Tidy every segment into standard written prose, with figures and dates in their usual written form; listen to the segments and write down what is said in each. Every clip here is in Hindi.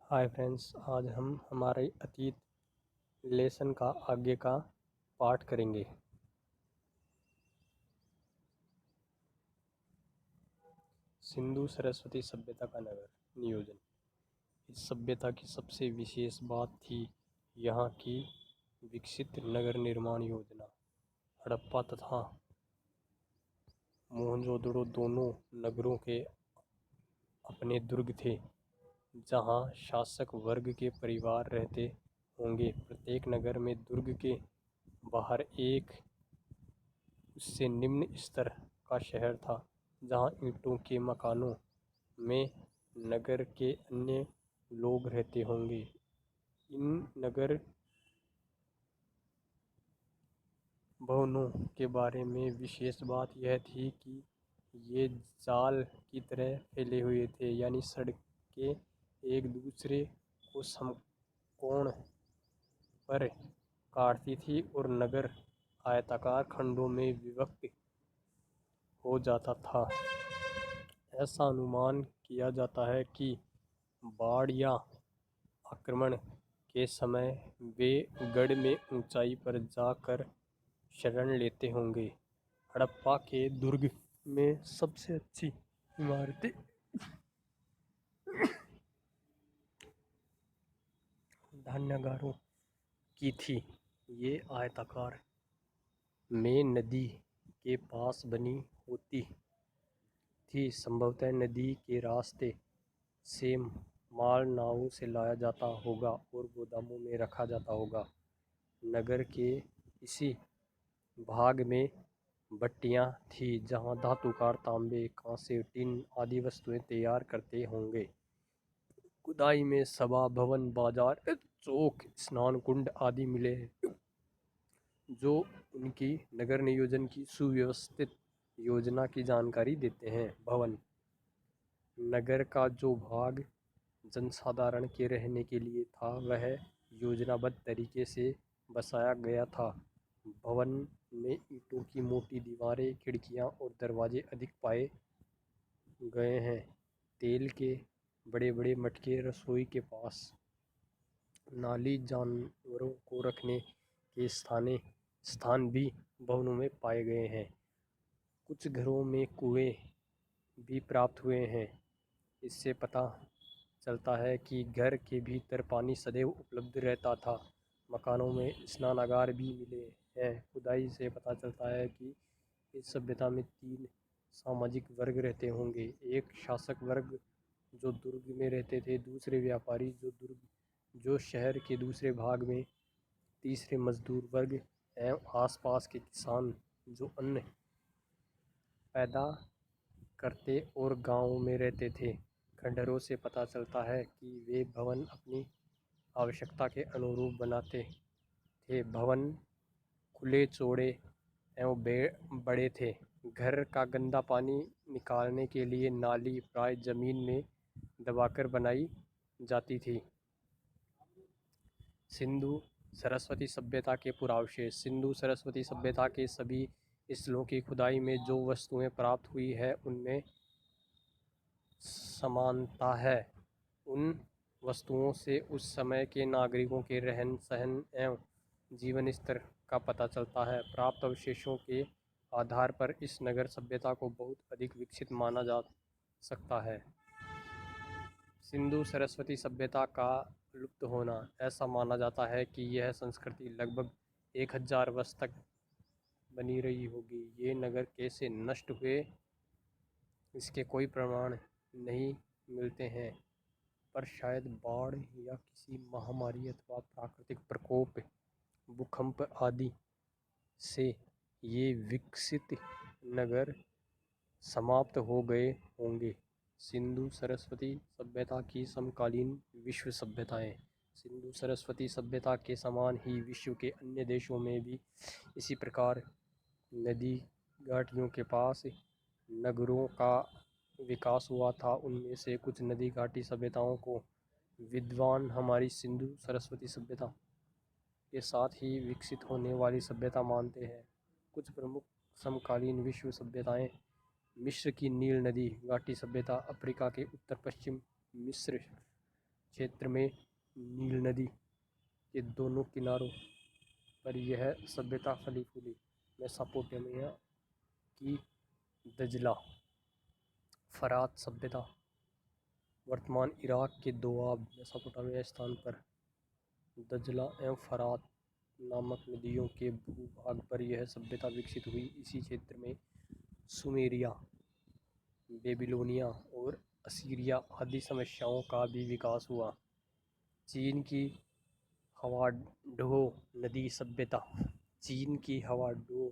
हाय फ्रेंड्स, आज हम हमारे अतीत लेसन का आगे का पाठ करेंगे। सिंधु सरस्वती सभ्यता का नगर नियोजन। इस सभ्यता की सबसे विशेष बात थी यहाँ की विकसित नगर निर्माण योजना। हड़प्पा तथा मोहनजोदड़ो दोनों नगरों के अपने दुर्ग थे, जहाँ शासक वर्ग के परिवार रहते होंगे। प्रत्येक नगर में दुर्ग के बाहर एक उससे निम्न स्तर का शहर था, जहाँ ईंटों के मकानों में नगर के अन्य लोग रहते होंगे। इन नगर भवनों के बारे में विशेष बात यह थी कि ये जाल की तरह फैले हुए थे, यानी सड़कें एक दूसरे को समकोण पर काटती थी और नगर आयताकार खंडों में विभक्त हो जाता था। ऐसा अनुमान किया जाता है कि बाढ़ या आक्रमण के समय वे गढ़ में ऊंचाई पर जाकर शरण लेते होंगे। हड़प्पा के दुर्ग में सबसे अच्छी इमारतें धान्यागारों की थी। ये आयताकार में नदी के पास बनी होती थी। संभवतः नदी के रास्ते से माल नावों से लाया जाता होगा और गोदामों में रखा जाता होगा। नगर के इसी भाग में भट्टियां थी, जहां धातुकार तांबे, कांसे, टिन आदि वस्तुएं तैयार करते होंगे। खुदाई में सभा भवन, बाजार, चौक, स्नान कुंड आदि मिले, जो उनकी नगर नियोजन की सुव्यवस्थित योजना की जानकारी देते हैं। भवन। नगर का जो भाग जनसाधारण के रहने के लिए था, वह योजनाबद्ध तरीके से बसाया गया था। भवन में ईंटों की मोटी दीवारें, खिड़कियां और दरवाजे अधिक पाए गए हैं। तेल के बड़े बड़े मटके रसोई के पास, नाली, जानवरों को रखने के स्थान भी भवनों में पाए गए हैं। कुछ घरों में कुएं भी प्राप्त हुए हैं। इससे पता चलता है कि घर के भीतर पानी सदैव उपलब्ध रहता था। मकानों में स्नानागार भी मिले हैं। खुदाई से पता चलता है कि इस सभ्यता में 3 सामाजिक वर्ग रहते होंगे। एक शासक वर्ग जो दुर्ग में रहते थे, दूसरे व्यापारी जो शहर के दूसरे भाग में, तीसरे मजदूर वर्ग एवं आसपास के किसान जो अन्न पैदा करते और गाँव में रहते थे। खंडहरों से पता चलता है कि वे भवन अपनी आवश्यकता के अनुरूप बनाते थे। भवन खुले, चौड़े एवं बड़े थे। घर का गंदा पानी निकालने के लिए नाली प्राय जमीन में दबाकर बनाई जाती थी। सिंधु सरस्वती सभ्यता के पुरावशेष। सिंधु सरस्वती सभ्यता के सभी स्थलों की खुदाई में जो वस्तुएं प्राप्त हुई है, उनमें समानता है। उन वस्तुओं से उस समय के नागरिकों के रहन सहन एवं जीवन स्तर का पता चलता है। प्राप्त अवशेषों के आधार पर इस नगर सभ्यता को बहुत अधिक विकसित माना जा सकता है। सिंधु सरस्वती सभ्यता का लुप्त होना। ऐसा माना जाता है कि यह संस्कृति लगभग 1000 वर्ष तक बनी रही होगी। ये नगर कैसे नष्ट हुए, इसके कोई प्रमाण नहीं मिलते हैं, पर शायद बाढ़ या किसी महामारी अथवा प्राकृतिक प्रकोप, भूकंप आदि से ये विकसित नगर समाप्त हो गए होंगे। सिंधु सरस्वती सभ्यता की समकालीन विश्व सभ्यताएं। सिंधु सरस्वती सभ्यता के समान ही विश्व के अन्य देशों में भी इसी प्रकार नदी घाटियों के पास नगरों का विकास हुआ था। उनमें से कुछ नदी घाटी सभ्यताओं को विद्वान हमारी सिंधु सरस्वती सभ्यता के साथ ही विकसित होने वाली सभ्यता मानते हैं। कुछ प्रमुख समकालीन विश्व सभ्यताएं: मिस्र की नील नदी घाटी सभ्यता, अफ्रीका के उत्तर पश्चिम मिस्र, क्षेत्र में नील नदी के दोनों किनारों पर यह सभ्यता फली फूली। मेसोपोटामिया की दजला फरात सभ्यता वर्तमान इराक के दोआब मेसोपोटामिया स्थान पर दजला एवं फरात नामक नदियों के भूभाग पर यह सभ्यता विकसित हुई। इसी क्षेत्र में सुमेरिया, बेबीलोनिया और असीरिया आदि समस्याओं का भी विकास हुआ। चीन की हवाडोह नदी सभ्यता चीन की हवाडोह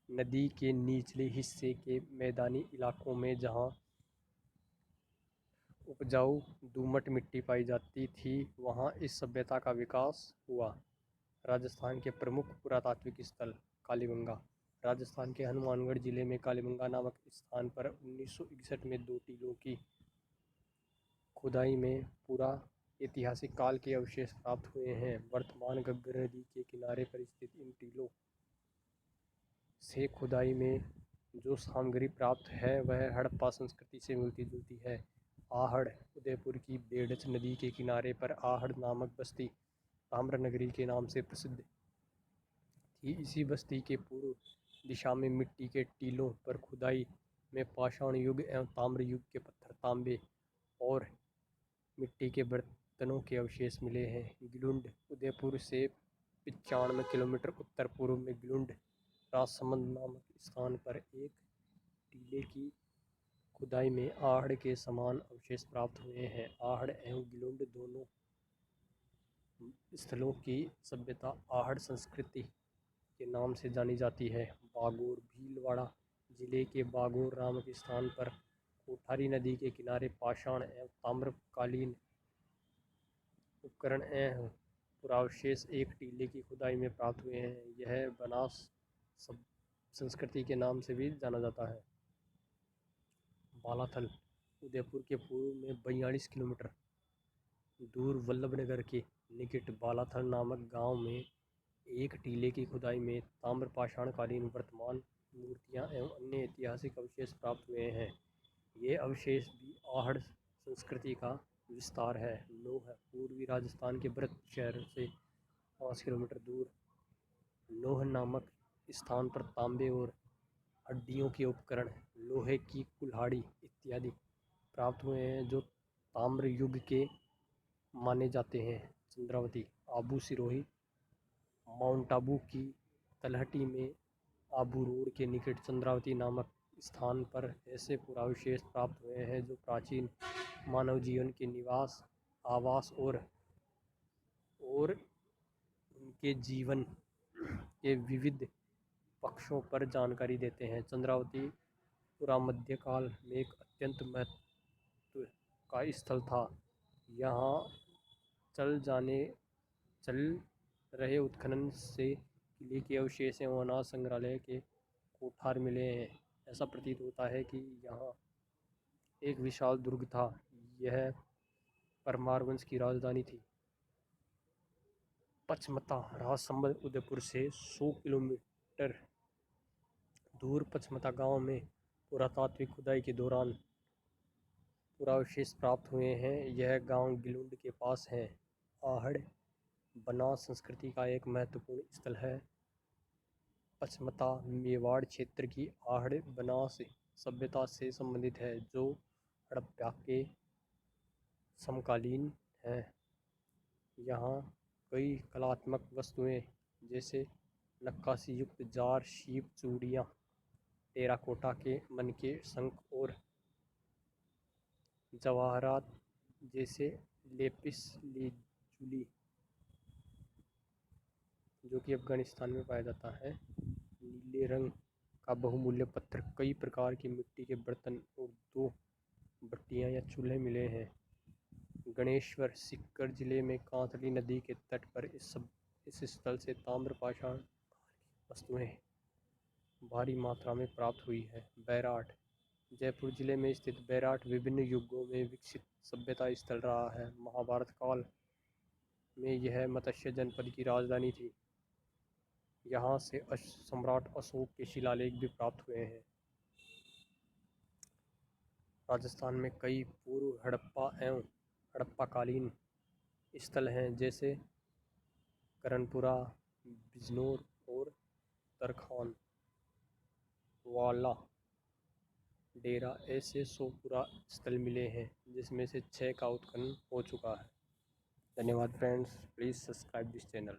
नदी के निचले हिस्से के मैदानी इलाकों में जहाँ उपजाऊ दोमट मिट्टी पाई जाती थी वहाँ इस सभ्यता का विकास हुआ। राजस्थान के प्रमुख पुरातात्विक स्थल कालीबंगा। राजस्थान के हनुमानगढ़ जिले में कालीबंगा नामक स्थान पर 1961 में 2 टीलों की खुदाई में पूरा ऐतिहासिक काल के अवशेष प्राप्त हुए हैं। वर्तमान घग्गर नदी के किनारे पर स्थित इन टीलों से खुदाई में जो सामग्री प्राप्त है वह हड़प्पा संस्कृति से मिलती जुलती है। आहड़ उदयपुर की बेडच नदी के किनारे पर आहड़ नामक बस्ती ताम्रनगरी के नाम से प्रसिद्ध थी। इसी बस्ती के पूर्व दिशा में मिट्टी के टीलों पर खुदाई में पाषाण युग एवं ताम्र युग के पत्थर, तांबे और मिट्टी के बर्तनों के अवशेष मिले हैं। गिलुंड उदयपुर से 95 किलोमीटर उत्तर पूर्व में गिलुंड राजसमंद नामक स्थान पर एक टीले की खुदाई में आहड़ के समान अवशेष प्राप्त हुए हैं। आहड़ एवं गिलुंड दोनों स्थलों की सभ्यता आहड़ संस्कृति के नाम से जानी जाती है। बागोर भीलवाड़ा जिले के बागोर नामक स्थान पर कोठारी नदी के किनारे पाषाण एवं ताम्रकालीन उपकरण एवं पुरावशेष एक टीले की खुदाई में प्राप्त हुए हैं। यह बनास संस्कृति के नाम से भी जाना जाता है। बालाथल उदयपुर के पूर्व में 42 किलोमीटर दूर वल्लभनगर के निकट बालाथल नामक गांव में एक टीले की खुदाई में ताम्र पाषाणकालीन वर्तमान मूर्तियां एवं अन्य ऐतिहासिक अवशेष प्राप्त हुए हैं। ये अवशेष भी आहड़ संस्कृति का विस्तार है। नोह पूर्वी राजस्थान के भरत शहर से 5 किलोमीटर दूर नोह नामक स्थान पर तांबे और हड्डियों के उपकरण, लोहे की कुल्हाड़ी इत्यादि प्राप्त हुए हैं जो ताम्र युग के माने जाते हैं। चंद्रावती आबू सिरोही माउंट आबू की तलहटी में आबू रोड के निकट चंद्रावती नामक स्थान पर ऐसे पुरावशेष प्राप्त हुए हैं जो प्राचीन मानव जीवन के निवास, आवास और उनके जीवन के विविध पक्षों पर जानकारी देते हैं। चंद्रावती पुरामध्यकाल में एक अत्यंत महत्व का स्थल था। यहाँ चल रहे उत्खनन से किले के अवशेष एवं अनाज संग्रहालय के कोठार मिले हैं। ऐसा प्रतीत होता है कि यहाँ एक विशाल दुर्ग था। यह परमार वंश की राजधानी थी। पचमता राजसमंद उदयपुर से 100 किलोमीटर दूर पचमता गांव में पुरातात्विक खुदाई के दौरान पुरावशेष प्राप्त हुए हैं। यह गांव गिलुंड के पास है। आहड़ बनास संस्कृति का एक महत्वपूर्ण स्थल है। पचमता मेवाड़ क्षेत्र की आहड़ बनास सभ्यता से संबंधित है जो हड़प्पा के समकालीन है। यहाँ कई कलात्मक वस्तुएं जैसे नक्काशी युक्त जार, शीप, चूड़ियाँ, टेराकोटा के मनके, शंख और जवाहरात जैसे लेपिस लाजुली जो कि अफगानिस्तान में पाया जाता है, नीले रंग का बहुमूल्य पत्थर, कई प्रकार की मिट्टी के बर्तन और 2 भट्टियाँ या चूल्हे मिले हैं। गणेश्वर सीकर जिले में कांतली नदी के तट पर इस स्थल से ताम्र पाषाण वस्तुएं भारी मात्रा में प्राप्त हुई है। बैराट जयपुर जिले में स्थित बैराट विभिन्न युगों में विकसित सभ्यता स्थल रहा है। महाभारत काल में यह मत्स्य जनपद की राजधानी थी। यहाँ से सम्राट अशोक के शिलालेख भी प्राप्त हुए हैं। राजस्थान में कई पूर्व हड़प्पा एवं हड़प्पाकालीन स्थल हैं जैसे करनपुरा, बिजनौर और तरखान वाला डेरा। ऐसे 100 पुरास्थल मिले हैं जिसमें से 6 का उत्खनन हो चुका है। धन्यवाद friends, please subscribe this channel.